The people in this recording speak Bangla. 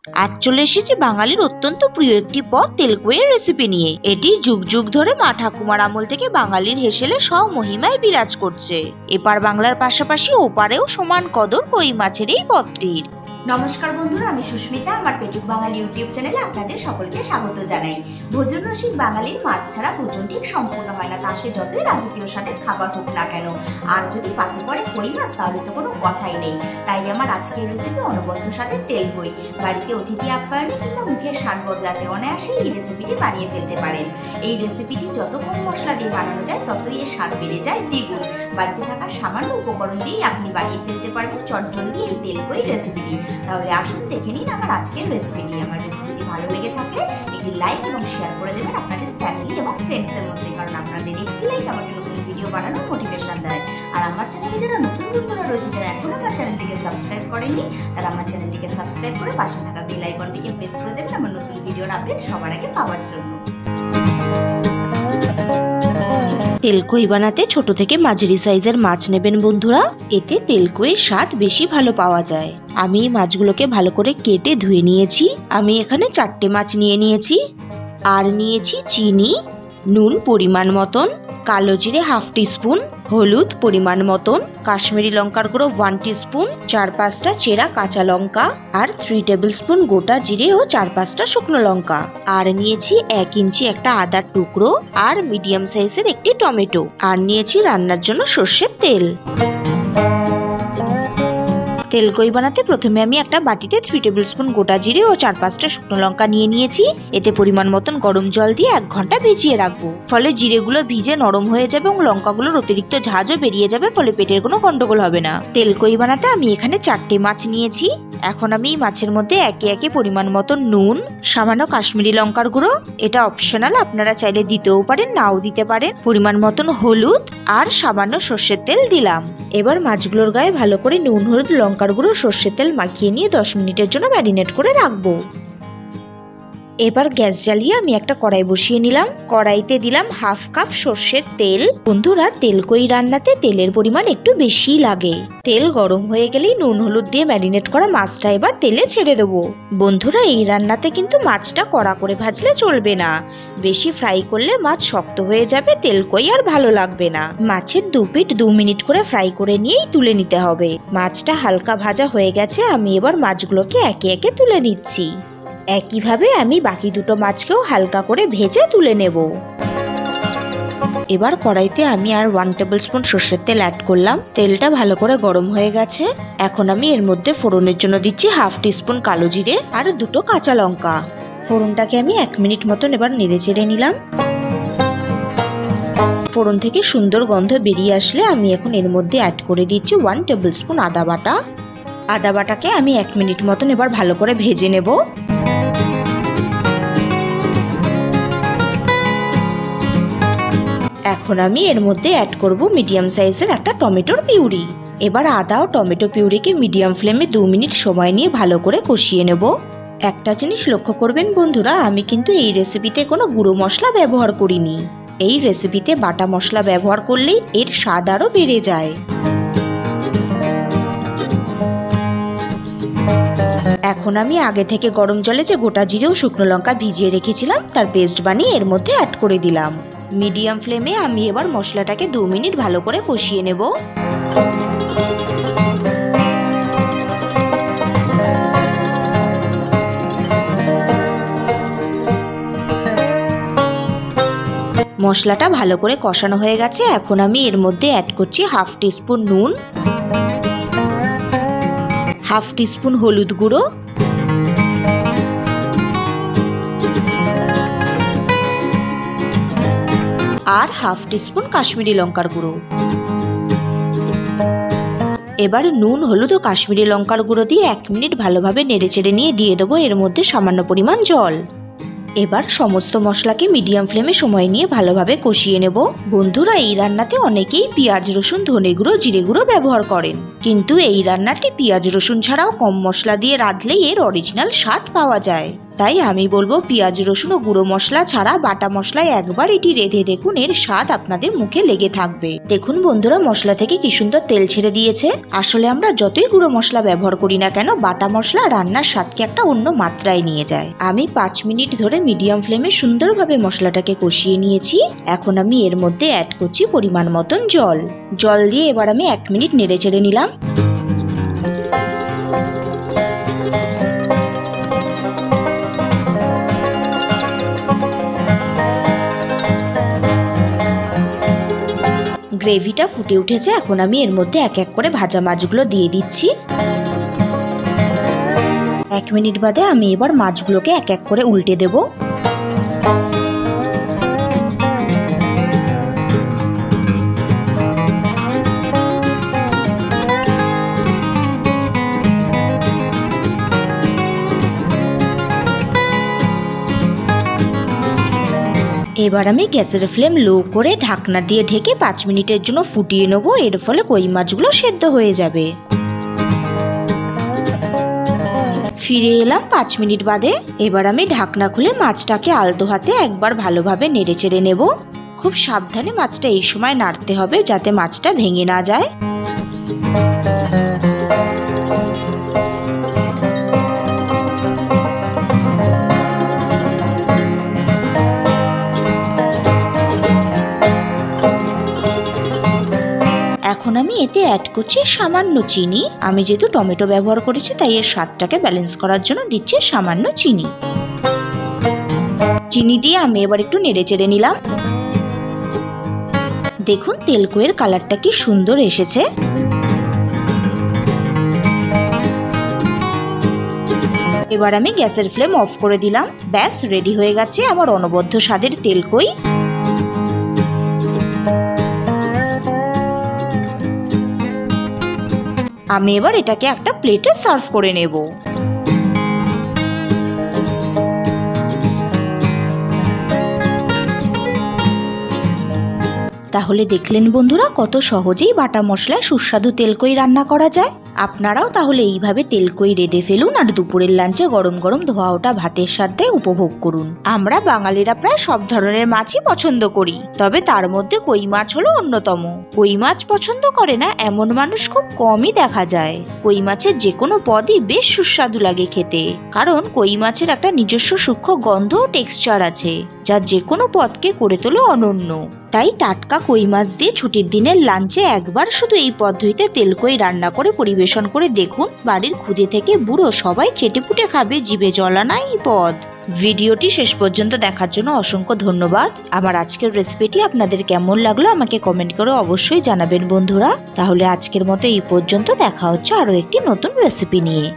আজ চলে এসেছি বাঙালির অত্যন্ত প্রিয় একটি পদ তেলকইয়ের রেসিপি নিয়ে। এটি যুগ যুগ ধরে মা ঠাকুমার আমল থেকে বাঙালির হেসেলে স্বমহিমায় বিরাজ করছে। এপার বাংলার পাশাপাশি ওপারেও সমান কদর কই মাছের এই পদটির। নমস্কার বন্ধুরা, আমি সুস্মিতা। আমার পেটুক বাঙালি ইউটিউব চ্যানেলে আপনাদের সকলকে স্বাগত জানাই। ভোজন রসিক বাঙালির মাছ ছাড়া ভোজন ঠিক সম্পূর্ণ হয় না, তা সে যতই রাজকীয় স্বাদের খাবার হোক না কেন। আর যদি পাতে পড়ে কই মাছ, তাহলে তো কোনো কথাই নেই। তাই আমার আজকের রেসিপি অনবদ্য স্বাদের তেলকই। বাড়িতে অতিথি আপ্যায়নে কিংবা মুখের স্বাদ বদলাতে অনায়াসে এই রেসিপিটি বানিয়ে ফেলতে পারেন। এই রেসিপিটি যত কম মশলা দিয়ে বানানো যায় ততই এর স্বাদ বেড়ে যায় দ্বিগুণ। বাড়িতে থাকা সামান্য উপকরণ দিয়েই আপনি বানিয়ে ফেলতে পারবেন চটজলদি এই তেলকই রেসিপিটি। তাহলে আসুন দেখে নিন আমার আজকের রেসিপিটি। আমার রেসিপিটি ভালো লেগে থাকলে একটি লাইক এবং শেয়ার করে দেবেন আপনাদের ফ্যামিলি এবং ফ্রেন্ডসের মধ্যে, কারণ আপনাদের একটি লাইক আমাকে নতুন ভিডিও বানানোর মোটিভেশন দেয়। আর আমার চ্যানেলে যারা নতুন বন্ধুরা রয়েছে, যারা এখন আমার চ্যানেলটিকে সাবস্ক্রাইব করেননি, তারা আমার চ্যানেলটিকে সাবস্ক্রাইব করে পাশে থাকা বেল আইকনটিকে প্রেস করে দেবেন আমার নতুন ভিডিওর আপডেট সবার আগে পাওয়ার জন্য। তেলকই বানাতে ছোট থেকে মাঝারি সাইজের মাছ নেবেন বন্ধুরা, এতে তেলকইয়ের স্বাদ বেশি ভালো পাওয়া যায়। আমি মাছগুলোকে ভালো করে কেটে ধুয়ে নিয়েছি। আমি এখানে 4টে মাছ নিয়ে নিয়েছি। আর নিয়েছি চিনি, নুন পরিমাণ মতন, কালো জিরে 1/2 টিস্পুন, হলুদ পরিমাণ মতন, কাশ্মীরি লঙ্কার গুঁড়ো 1 টিস্পুন, 4-5টা চেরা কাঁচা লঙ্কা, আর 3 টেবিল স্পুন গোটা জিরে ও 4-5টা শুকনো লঙ্কা। আর নিয়েছি 1 ইঞ্চি একটা আদার টুকরো, আর মিডিয়াম সাইজের একটি টমেটো। আর নিয়েছি রান্নার জন্য সর্ষের তেল। তেলকই বানাতে প্রথমে আমি একটা বাটিতে 3 টেবিল স্পুন গোটা জিরে ও 4-5টা শুকনো লঙ্কা নিয়ে নিয়েছি। এতে পরিমাণ মতন গরম জল দিয়ে 1 ঘন্টা ভিজিয়ে রাখবো। ফলে জিরেগুলো ভিজে নরম হয়ে যাবে এবং লঙ্কাগুলোর অতিরিক্ত ঝাঁঝও বেরিয়ে যাবে, ফলে পেটের কোনো গন্ডগোল হবে না। তেলকই বানাতে আমি এখানে 4টে মাছ নিয়েছি। এখন আমি এই মাছের মধ্যে একে একে পরিমাণ মতো নুন, সামান্য কাশ্মীরি লঙ্কার গুঁড়ো, এটা অপশনাল, আপনারা চাইলে দিতেও পারেন নাও দিতে পারেন, পরিমাণ মতন হলুদ আর সামান্য সর্ষের তেল দিলাম। এবার মাছগুলোর গায়ে ভালো করে নুন, হলুদ, লঙ্কার গুঁড়ো, সর্ষের তেল মাখিয়ে নিয়ে 10 মিনিটের জন্য ম্যারিনেট করে রাখবো। এবার গ্যাস জ্বালিয়ে আমি একটা কড়াই বসিয়ে নিলাম। কড়াইতে দিলাম 1/2 কাপ সর্ষের তেল। বন্ধুরা, তেলকই রান্নাতে তেলের পরিমাণ একটু বেশি লাগে। তেল গরম হয়ে গেলেই নুন হলুদ দিয়ে ম্যারিনেট করা মাছটা এবার তেলে ছেড়ে দেবো। বন্ধুরা, এই রান্নাতে কিন্তু মাছটা কড়া করে ভাজলে চলবে না। বেশি ফ্রাই করলে মাছ শক্ত হয়ে যাবে, তেলকই আর ভালো লাগবে না। মাছের 2 পিঠ 2 মিনিট করে ফ্রাই করে নিয়েই তুলে নিতে হবে। মাছটা হালকা ভাজা হয়ে গেছে, আমি এবার মাছগুলোকে একে একে তুলে নিচ্ছি। একইভাবে আমি বাকি দুটো মাছকেও হালকা করে ভেজে তুলে নেব। এবার কড়াইতে আমি আর 1 টেবিল স্পুন সর্ষের তেল অ্যাড করলাম। তেলটা ভালো করে গরম হয়ে গেছে। এখন আমি এর মধ্যে ফোড়নের জন্য দিচ্ছি 1/2 টিস্পুন কালো জিরে আর 2টো কাঁচা লঙ্কা। ফোড়নটাকে আমি 1 মিনিট মতন এবার নেড়ে চেড়ে নিলাম। ফোড়ন থেকে সুন্দর গন্ধ বেরিয়ে আসলে আমি এখন এর মধ্যে অ্যাড করে দিচ্ছি 1 টেবিল স্পুন আদা বাটা। আদা বাটাকে আমি 1 মিনিট মতন এবার ভালো করে ভেজে নেব। এখন আমি এর মধ্যে অ্যাড করব মিডিয়াম সাইজের একটা টমেটোর পিউরি। এবার আদা ও টমেটো পিউরিকে মিডিয়াম ফ্লেমে 2 মিনিট সময় নিয়ে ভালো করে কষিয়ে নেব। একটা জিনিস লক্ষ্য করবেন বন্ধুরা, আমি কিন্তু এই রেসিপিতে কোনো গুঁড়ো মশলা ব্যবহার করিনি। এই রেসিপিতে বাটা মশলা ব্যবহার করলেই এর স্বাদ আরও বেড়ে যায়। এখন আমি আগে থেকে গরম জলে যে গোটা জিরে ও শুকনো লঙ্কা ভিজিয়ে রেখেছিলাম তার পেস্ট বানিয়ে এর মধ্যে অ্যাড করে দিলাম। মিডিয়াম ফ্লেমে আমি এবার মশলাটাকে 2 মিনিট ভালো করে কষিয়ে নেব। মশলাটা ভালো করে কষানো হয়ে গেছে। এখন আমি এর মধ্যে অ্যাড করছি 1/2 টিস্পুন নুন, 1/2 টিস্পুন হলুদ গুঁড়ো, আর 1/2 টিস্পুন কাশ্মীরি লঙ্কার গুঁড়ো। এবার নুন, হলুদ ও কাশ্মীরি লঙ্কার গুঁড়ো দিয়ে 1 মিনিট ভালোভাবে নেড়েচেড়ে নিয়ে দিয়ে দেবো এর মধ্যে সামান্য পরিমাণ জল। এবার সমস্ত মশলাকে মিডিয়াম ফ্লেমে সময় নিয়ে ভালোভাবে কষিয়ে নেব। বন্ধুরা, এই রান্নাতে অনেকেই পেঁয়াজ, রসুন, ধনে গুঁড়ো, জিরে গুঁড়ো ব্যবহার করেন, কিন্তু এই রান্নাটি পেঁয়াজ রসুন ছাড়াও কম মশলা দিয়ে রাঁধলেই এর অরিজিনাল স্বাদ পাওয়া যায়। তাই আমি বলবো পেঁয়াজ রসুন ও গুঁড়ো মশলা ছাড়া বাটা মশলায় একবার এটি রেঁধে দেখুন, এর স্বাদ আপনাদের মুখে লেগে থাকবে। দেখুন বন্ধুরা, মশলা থেকে কি সুন্দর তেল ছেড়ে দিয়েছে। আসলে আমরা যতই গুঁড়ো মশলা ব্যবহার করি না কেন, বাটা মশলা রান্নার স্বাদকে একটা অন্য মাত্রায় নিয়ে যায়। আমি 5 মিনিট ধরে মিডিয়াম ফ্লেমে সুন্দরভাবে মশলাটাকে কষিয়ে নিয়েছি। এখন আমি এর মধ্যে অ্যাড করছি পরিমাণ মতন জল দিয়ে এবার আমি 1 মিনিট নেড়ে চেড়ে নিলাম। গ্রেভিটা ফুটে উঠেছে। এখন আমি এর মধ্যে এক এক করে ভাজা মাছগুলো দিয়ে দিচ্ছি। 1 মিনিট বাদে আমি এবার মাছগুলোকে এক এক করে উল্টে দেব। এবার আমি গ্যাসের ফ্লেম লো করে ঢাকনা দিয়ে ঢেকে 5 মিনিটের জন্য ফুটিয়ে নেব। এর ফলে কই মাছগুলো সেদ্ধ হয়ে যাবে। ফিরে এলাম 5 মিনিট বাদে। এবার আমি ঢাকনা খুলে মাছটাকে আলতো হাতে একবার ভালোভাবে নেড়ে চেড়ে নেব। খুব সাবধানে মাছটা এই সময় নাড়তে হবে যাতে মাছটা ভেঙে না যায়। এখন আমি এতে অ্যাড করছি সামান্য চিনি। আমি যেহেতু টমেটো ব্যবহার করেছি তাই এর স্বাদটাকে ব্যালেন্স করার জন্য দিচ্ছি সামান্য চিনি। চিনি দিয়ে আমি এবার একটু নেড়ে চেড়ে নিলাম। দেখুন তেলকইয়ের কালারটা কি সুন্দর এসেছে। এবার আমি গ্যাসের ফ্লেম অফ করে দিলাম। ব্যাস রেডি হয়ে গেছে আমার অনবদ্য স্বাদের তেলকই। আমি এবার এটাকে একটা প্লেটে সার্ভ করে নেব। তাহলে দেখলেন বন্ধুরা, কত সহজেই বাটা মশলায় সুস্বাদু তেলকই রান্না করা যায়। আপনারাও তাহলে এইভাবে তেলকই রেঁধে ফেলুন আর দুপুরের লাঞ্চে গরম গরম ধোয়া ওঠা ভাতের সাথে উপভোগ করুন। আমরা বাঙালিরা প্রায় সব ধরনের মাছই পছন্দ করি, তবে তার মধ্যে কই মাছ হলো অন্যতম। কই মাছ পছন্দ করে না এমন মানুষ খুব কমই দেখা যায়। কই মাছের যে কোনো পদই বেশ সুস্বাদু লাগে খেতে, কারণ কই মাছের একটা নিজস্ব সূক্ষ্ম গন্ধ ও টেক্সচার আছে যা যে কোনো পদকে করে তোলে অনন্য। তাই টাটকা কই মাছ দিয়ে ছুটির দিনের লাঞ্চে একবার শুধু এই পদ্ধতিতে তেলকই রান্না করে পরিবেশন করে দেখুন। বাড়ির ক্ষুদে থেকে বুড়ো সবাই চেটেপুটে খাবে, জিভে জল আনা এই পদ। ভিডিওটি শেষ পর্যন্ত দেখার জন্য অসংখ্য ধন্যবাদ। আমার আজকের রেসিপিটি আপনাদের কেমন লাগলো আমাকে কমেন্ট করে অবশ্যই জানাবেন বন্ধুরা। তাহলে আজকের মতো এই পর্যন্ত, দেখা হচ্ছে আরো একটি নতুন রেসিপি নিয়ে।